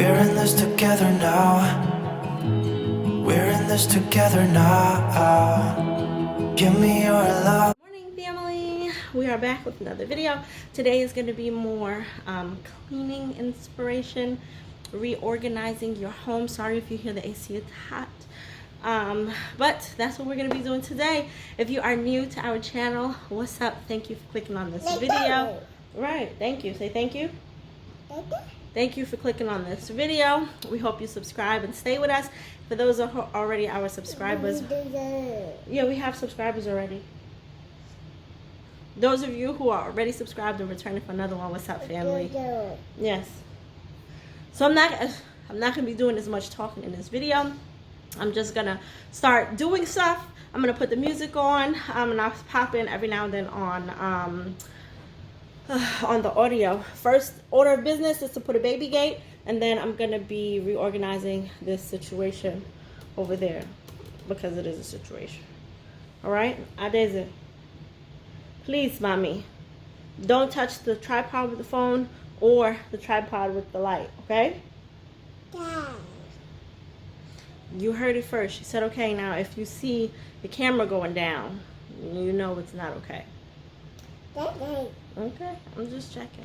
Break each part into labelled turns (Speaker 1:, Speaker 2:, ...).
Speaker 1: We're in this together now. We're in this together now. Give me your love.
Speaker 2: Morning, family. We are back with another video. Today is going to be more cleaning inspiration, reorganizing your home. Sorry if you hear the AC, it's hot. But that's what we're going to be doing today. If you are new to our channel, what's up? Thank you for clicking on this video. Right, thank you. Say thank you. Thank you for clicking on this video. We hope you subscribe and stay with us. For those who are already our subscribers, yeah, we have subscribers already. Those of you who are already subscribed and returning for another one, what's up, family? Yes. So I'm not gonna be doing as much talking in this video. I'm just gonna start doing stuff. I'm gonna put the music on, and I'll pop in every now and then on the audio. First order of business is to put a baby gate, and then I'm gonna be reorganizing this situation over there because it is a situation. All right, Adeze, please, mommy, don't touch the tripod with the phone or the tripod with the light. Okay? Yeah. You heard it first. She said okay. Now if you see the camera going down, you know it's not okay. Okay, I'm just checking.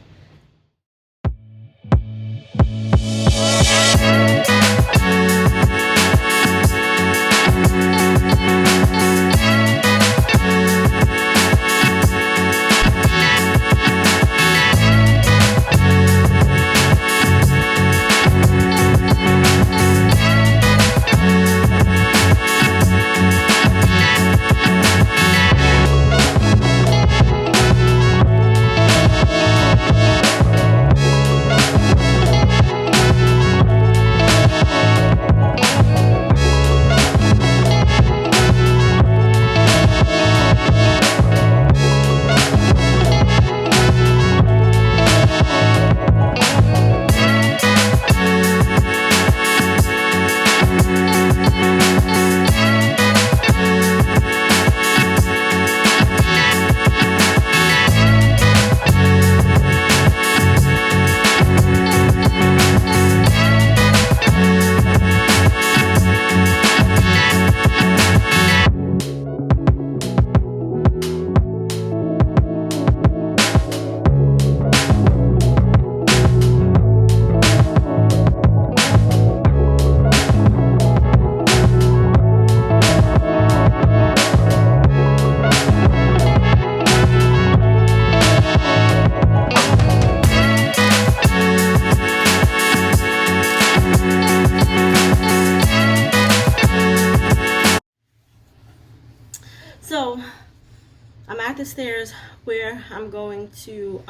Speaker 2: So I'm at the stairs where I'm going to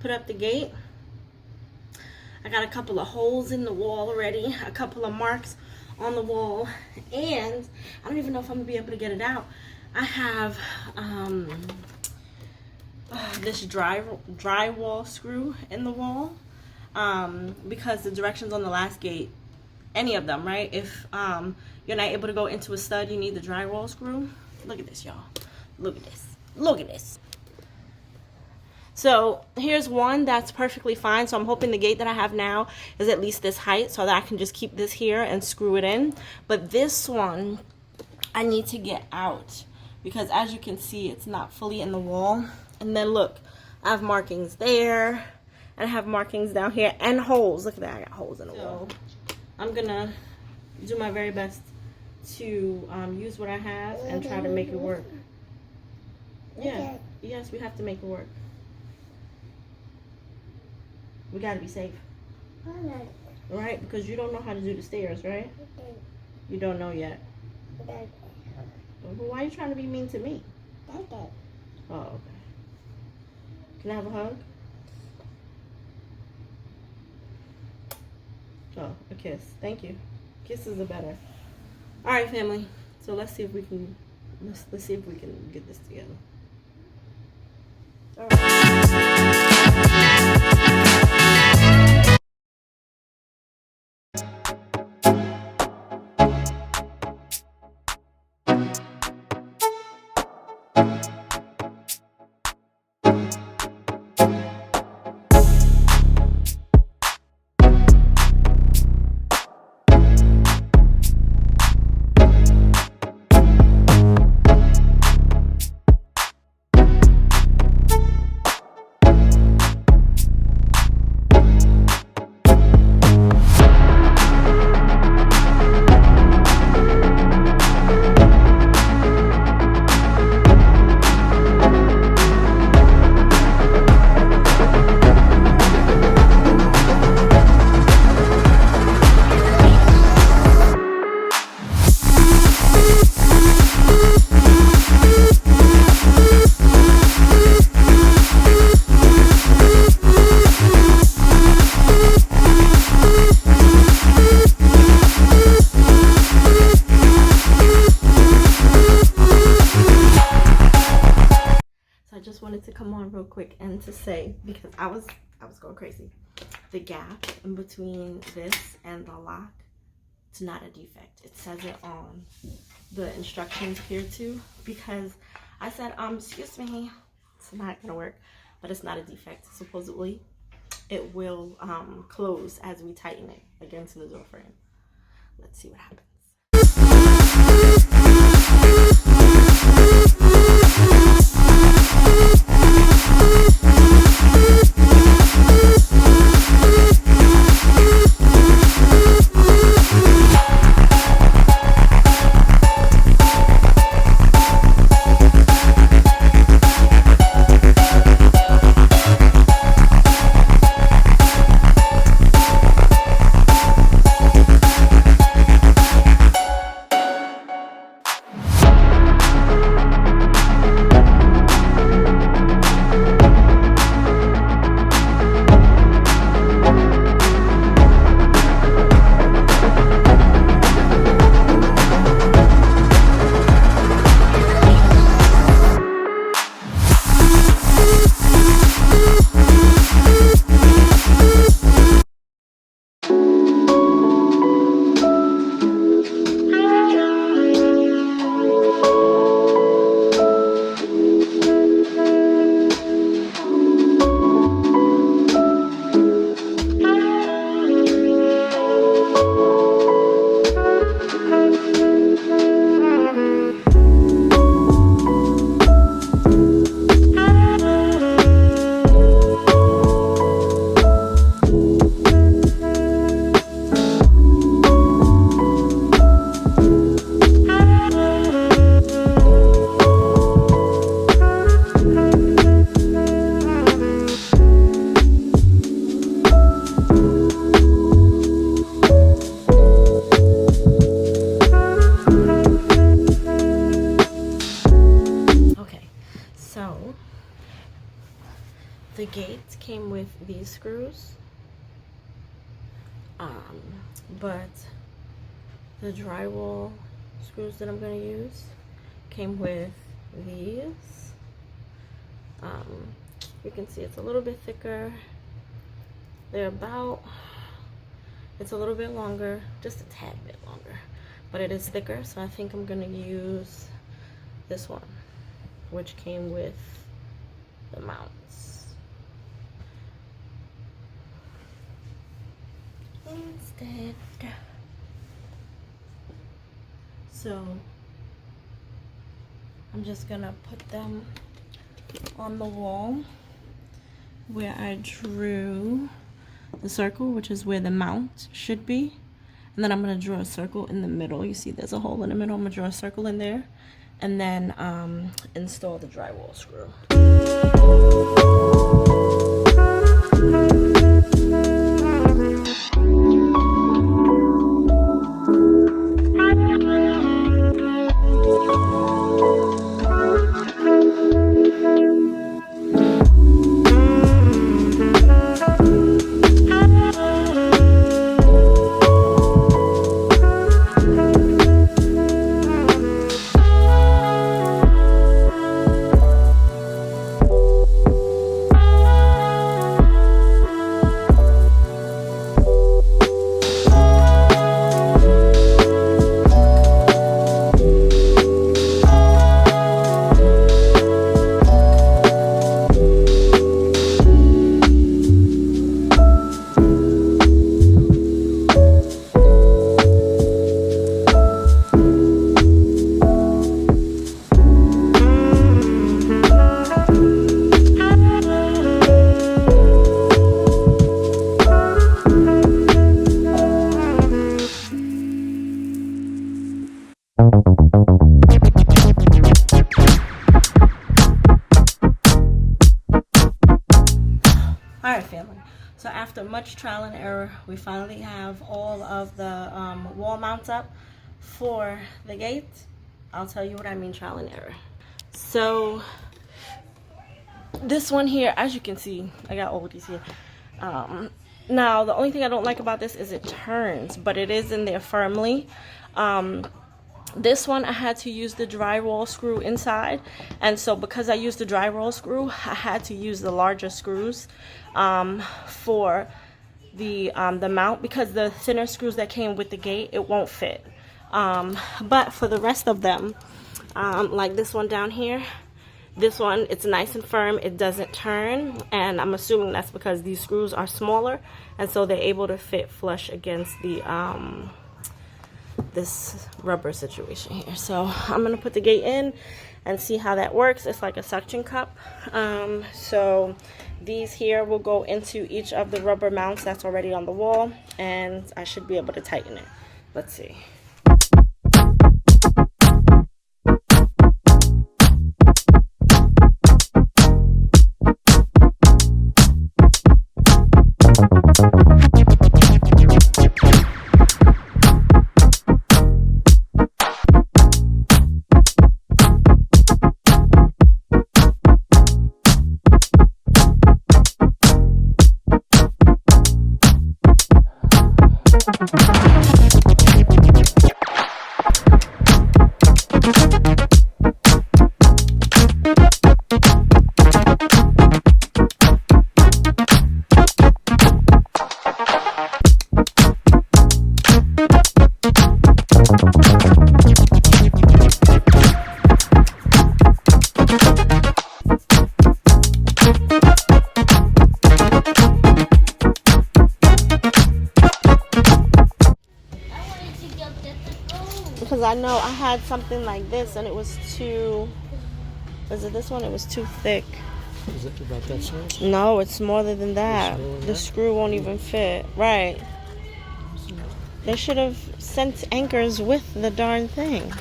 Speaker 2: put up the gate. I got a couple of holes in the wall already, a couple of marks on the wall, and I don't even know if I'm gonna be able to get it out. I have this drywall screw in the wall because the directions on the last gate, any of them, right? If you're not able to go into a stud, you need the drywall screw. Look at this, y'all. Look at this. Look at this. So here's one that's perfectly fine. So I'm hoping the gate that I have now is at least this height so that I can just keep this here and screw it in. But this one I need to get out because as you can see, it's not fully in the wall. And then look, I have markings there and I have markings down here and holes. Look at that, I got holes in the wall. I'm gonna do my very best to use what I have and try to make it work. Yeah, yes, we have to make it work. We gotta be safe. Right, because you don't know how to do the stairs, right? You don't know yet. Well, why are you trying to be mean to me? Oh, okay. Can I have a hug? Oh, a kiss. Thank you. Kisses are better. All right, family. So let's see if we can get this together. All right. real quick and to say, because I was going crazy, the gap in between this and the lock, it's not a defect. It says it on the instructions here too, because I said, excuse me, it's not gonna work, but it's not a defect. Supposedly it will close as we tighten it against the door frame. Let's see what happens. The gate came with these screws, but the drywall screws that I'm going to use came with these. You can see it's a little bit thicker. It's a little bit longer, just a tad bit longer, but it is thicker, so I think I'm going to use this one, which came with the mounts. Instead, so I'm just gonna put them on the wall where I drew the circle, which is where the mount should be, and then I'm gonna draw a circle in the middle. You see there's a hole in the middle. I'm gonna draw a circle in there and then install the drywall screw. Alright, family, so after much trial and error, we finally have all of the wall mounts up for the gate. I'll tell you what I mean trial and error. So this one here, as you can see, I got all of these here. Now the only thing I don't like about this is it turns, but it is in there firmly. This one I had to use the drywall screw inside, and so because I used the drywall screw, I had to use the larger screws for the mount, because the thinner screws that came with the gate, it won't fit. But for the rest of them, like this one down here, this one, it's nice and firm, it doesn't turn, and I'm assuming that's because these screws are smaller, and so they're able to fit flush against the this rubber situation here. So I'm gonna put the gate in and see how that works. It's like a suction cup. So these here will go into each of the rubber mounts that's already on the wall, and I should be able to tighten it. Let's see. Because I know I had something like this and it was too, was it this one? It was too thick.
Speaker 3: Is it about that size?
Speaker 2: No, it's smaller than that. The screw won't even fit. Right. They should have sent anchors with the darn thing.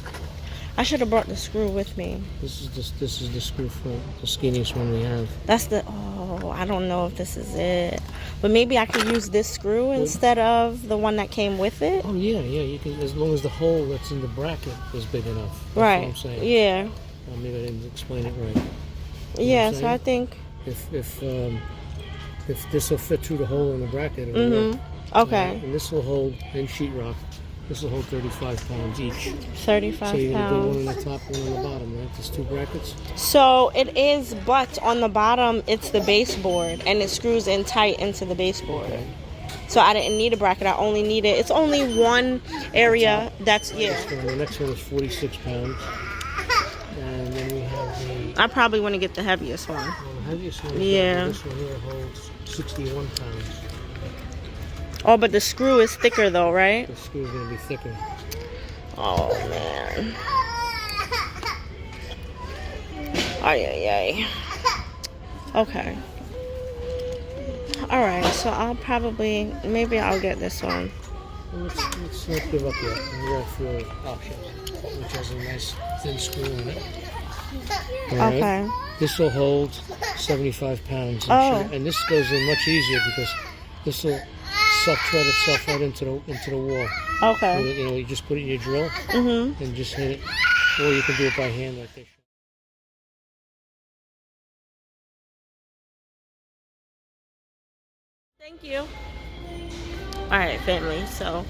Speaker 2: I should have brought the screw with me.
Speaker 3: This is the screw for the skinniest one we have.
Speaker 2: That's the, oh, I don't know if this is it. But maybe I could use this screw instead of the one that came with it.
Speaker 3: Oh yeah, you can, as long as the hole that's in the bracket is big enough. That's
Speaker 2: right.
Speaker 3: What I'm saying.
Speaker 2: Yeah.
Speaker 3: Well, maybe I didn't explain it right.
Speaker 2: Yeah, so I think
Speaker 3: if this will fit through the hole in the bracket, it'll work.
Speaker 2: Okay.
Speaker 3: And this will hold in sheetrock. This will hold 35 pounds each.
Speaker 2: 35
Speaker 3: so you're
Speaker 2: pounds.
Speaker 3: gonna do one on the top, one on the bottom, right? There's two brackets.
Speaker 2: So it is, but on the bottom it's the baseboard, and it screws in tight into the baseboard.
Speaker 3: Okay.
Speaker 2: So I didn't need a bracket. I only needed, it's only one area that's, yeah.
Speaker 3: So the next one is 46 pounds. And then we have
Speaker 2: I probably want to get the heaviest one.
Speaker 3: the heaviest one.
Speaker 2: Yeah.
Speaker 3: This one here holds 61 pounds.
Speaker 2: Oh, but the screw is thicker though, right?
Speaker 3: The screw is going to be thicker.
Speaker 2: Oh, man. Ay, ay, ay. Okay. Alright, so I'll probably, maybe I'll get this one.
Speaker 3: Let's not give up yet. We got a few options, which has a nice thin screw in it. Right.
Speaker 2: Okay.
Speaker 3: This will hold 75 pounds. And this goes in much easier because this will thread itself right into the wall.
Speaker 2: Okay.
Speaker 3: You know, you just put it in your drill and just hit it, or you can do it by hand like this.
Speaker 2: Thank you. Alright, family, so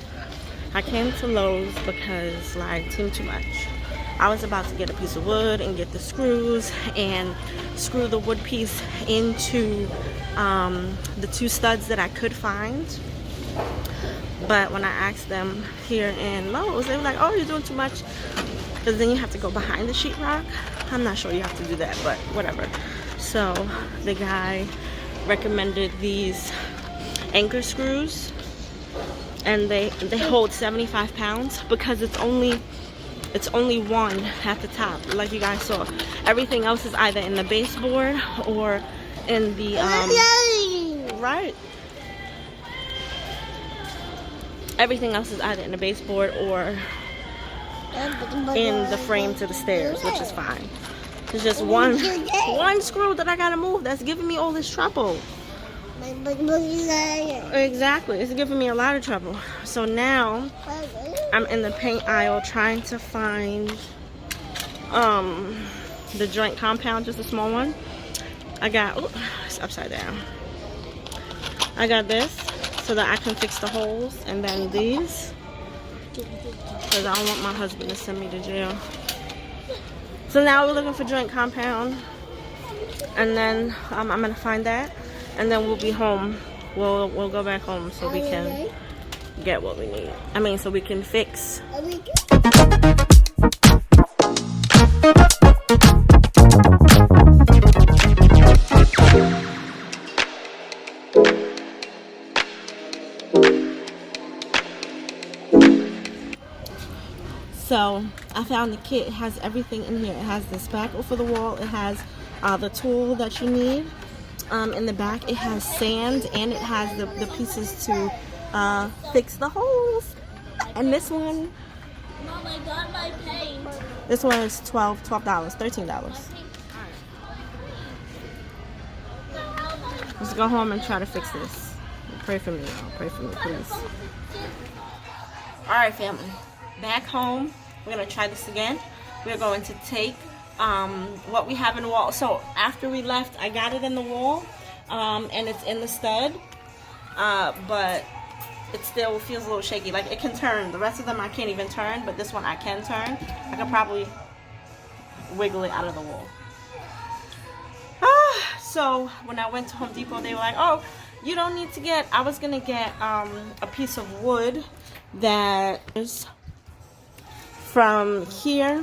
Speaker 2: I came to Lowe's because like seemed too much. I was about to get a piece of wood and get the screws and screw the wood piece into the two studs that I could find. But when I asked them here in Lowe's, they were like, oh, you're doing too much, because then you have to go behind the sheetrock. I'm not sure you have to do that, but whatever. So the guy recommended these anchor screws, and they hold 75 pounds because it's only one at the top, like you guys saw. Everything else is either in the baseboard or in the right. Everything else is either in the baseboard or in the frame to the stairs, which is fine. It's just one screw that I gotta move that's giving me all this trouble. Exactly, it's giving me a lot of trouble. So now I'm in the paint aisle trying to find the joint compound, just a small one. I got, oh, it's upside down. I got this so that I can fix the holes, and then these because I don't want my husband to send me to jail. So now we're looking for joint compound, and then I'm gonna find that, and then we'll be home. We'll go back home so we can get what we need. I mean, so we can fix. So I found the kit. It has everything in here. It has the spackle for the wall. It has the tool that you need. In the back it has sand, and it has the pieces to fix the holes. And this one,
Speaker 4: Mom, I got my paint.
Speaker 2: this one is $13. Let's go home and try to fix this. Pray for me, y'all. Pray for me, please. Alright, family. Back home. We're going to try this again. We're going to take what we have in the wall. So after we left, I got it in the wall, and it's in the stud, but it still feels a little shaky. Like, it can turn. The rest of them I can't even turn, but this one I can turn. I could probably wiggle it out of the wall. So when I went to Home Depot, they were like, oh, you don't need to get, I was gonna get a piece of wood that is from here,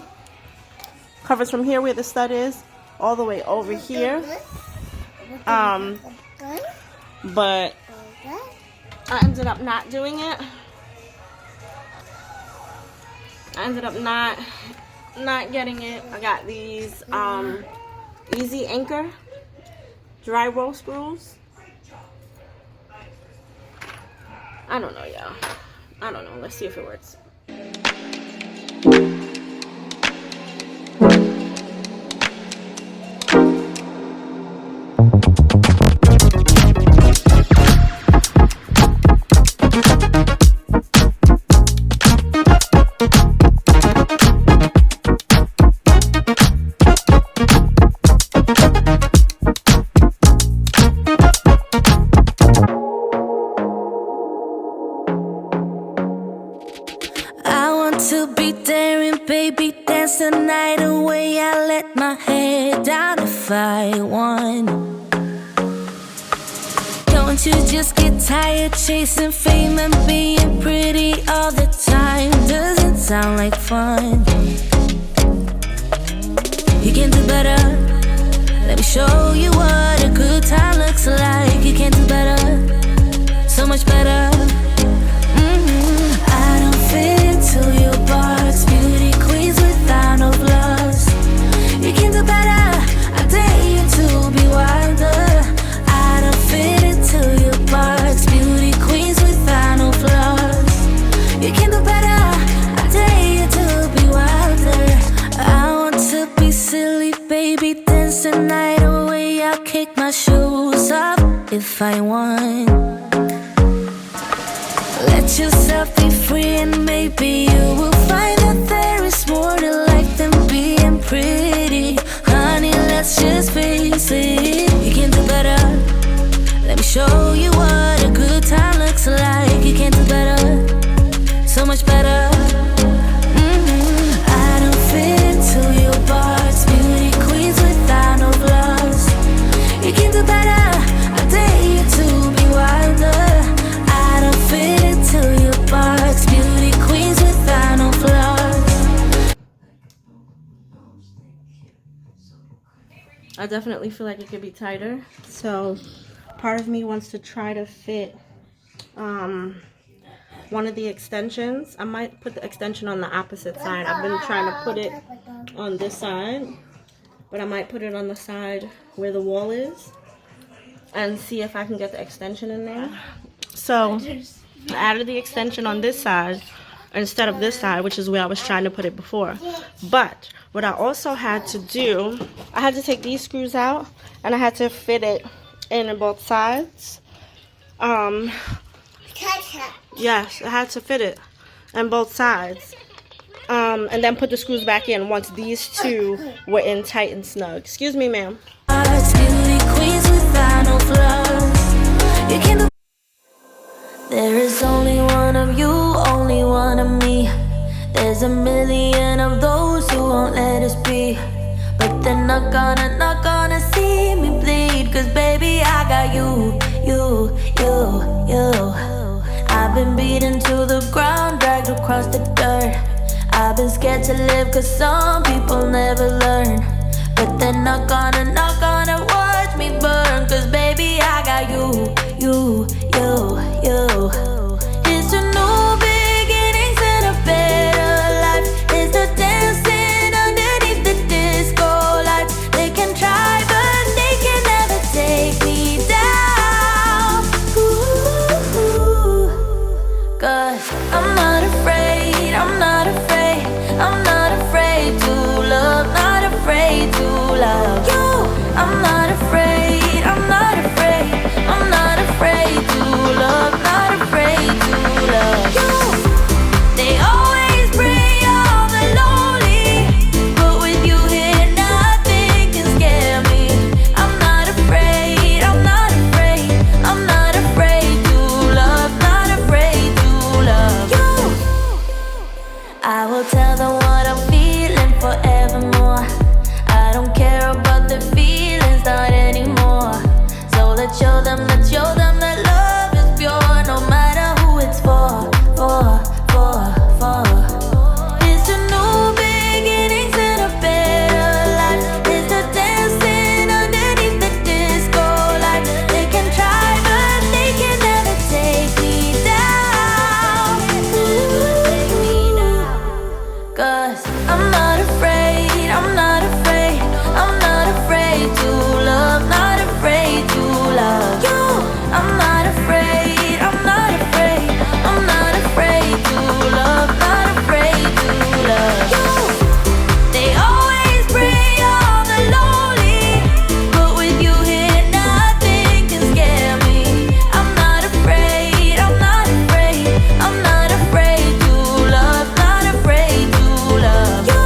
Speaker 2: covers from here where the stud is all the way over here, but I ended up not doing it. I ended up not getting it. I got these Easy Anchor dry roll screws. I don't know, y'all. I don't know. Let's see if it works.
Speaker 4: To be daring, baby, dance the night away. I let my head down if I won. Don't you just get tired chasing fame and being pretty all the time? Doesn't sound like fun. You can do better. Let me show you what a good time looks like. You can do better, so much better. I don't fit into your box, beauty queens without no flaws. You can do better, I dare you to be wilder. I don't fit into your box, beauty queens without no flaws. You can do better, I dare you to be wilder. I want to be silly, baby, dance the night away. I'll kick my shoes off if I want. Let yourself be free, and maybe you will find that there is more to life than being pretty. Honey, let's just face it. You can do better. Let me show you what a good time looks like. You can do better, so much better. I don't fit into your box, beauty queens without no flaws. You can do better, I dare you to be wilder. I don't fit into your box, beauty queens without no flaws.
Speaker 2: I definitely feel like it could be tighter. So part of me wants to try to fit one of the extensions. I might put the extension on the opposite side. I've been trying to put it on this side, but I might put it on the side where the wall is and see if I can get the extension in there. So I added the extension on this side instead of this side, which is where I was trying to put it before. But what I also had to do, I had to take these screws out, and I had to fit it in both sides. Yes, I had to fit it on both sides, and then put the screws back in once these two were in tight and snug. Excuse me, ma'am.
Speaker 4: There is only one of you, only one of me. There's a million of those who won't let us be, but they're not gonna see me bleed. Cause baby, I got you. I've been beaten to the ground, dragged across the dirt. I've been scared to live cause some people never learn. But they're not gonna watch me burn. Cause baby, I got you. Here's to new beginnings and a better life. Here's to dancing underneath the disco lights. They can try but they can never take me down. Ooh, cause I'm not afraid, I'm not afraid, I'm not afraid to love, not afraid to love you. I'm not afraid, I'm not afraid, I'm not afraid to love, not afraid to love you. They always bring all the lonely, but with you here nothing can scare me. I'm not afraid, I'm not afraid, I'm not afraid to love, not afraid to love you. I will tell them what I'm feeling forevermore. I don't care about the feelings, not anymore. So let's show them that love is pure, no matter who it's for. Here's to new beginnings and a better life. Here's to dancing underneath the disco light. They can try but they can never take me down. Cause I'm not afraid, I'm not afraid, I'm not afraid to love, not afraid to love you. I'm not afraid, I'm not afraid, I'm not afraid to love, not afraid to love you. They always bring all the lonely, but with you here nothing can scare me. I'm not afraid, I'm not afraid, I'm not afraid to love, not afraid to love you.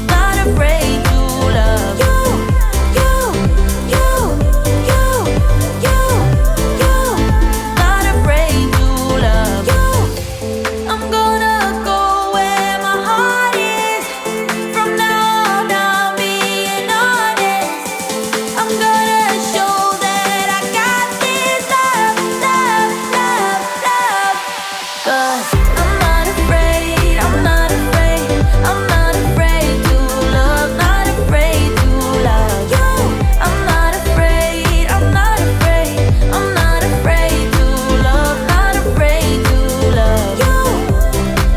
Speaker 4: Not afraid to love you. Not afraid to love you. I'm gonna go where my heart is. From now on, I'm being honest. I'm gonna show that I got this love. Cause I'm not afraid, I'm not afraid, I'm not afraid to love, not afraid to love you. I'm not afraid, I'm not afraid, I'm not afraid to love, not afraid to love you.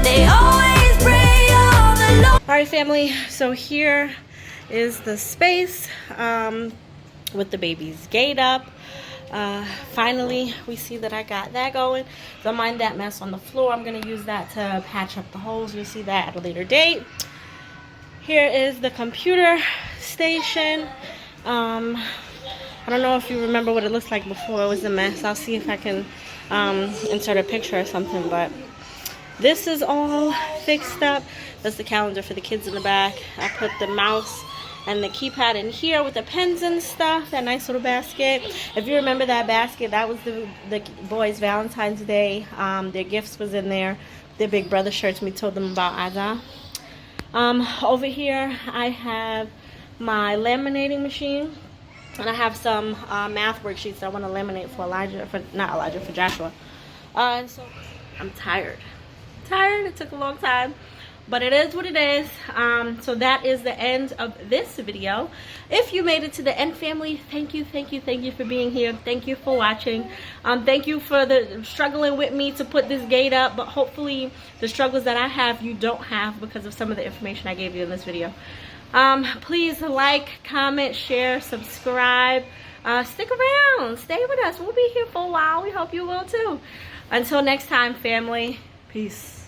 Speaker 4: They always bring all the low.
Speaker 2: Alright family, so here is the space with the baby's gate up. Finally we see that I got that going. Don't mind that mess on the floor. I'm going to use that to patch up the holes. You'll see that at a later date. Here is the computer station. I don't know if you remember what it looked like before. It was a mess. I'll see if I can insert a picture or something, but this is all fixed up. That's the calendar for the kids in the back. I put the mouse and the keypad in here with the pens and stuff. That nice little basket. If you remember that basket, that was the boys' Valentine's Day. Their gifts was in there. Their big brother shirts we told them about Ada. Over here I have my laminating machine, and I have some math worksheets that I want to laminate for Joshua. And so I'm tired. It took a long time, but it is what it is. So that is the end of this video. If you made it to the end, family, thank you for being here. Thank you for watching. Thank you for the struggling with me to put this gate up, but hopefully the struggles that I have you don't have because of some of the information I gave you in this video. Please like, comment, share, subscribe. Stick around, stay with us. We'll be here for a while. We hope you will too. Until next time, family, peace.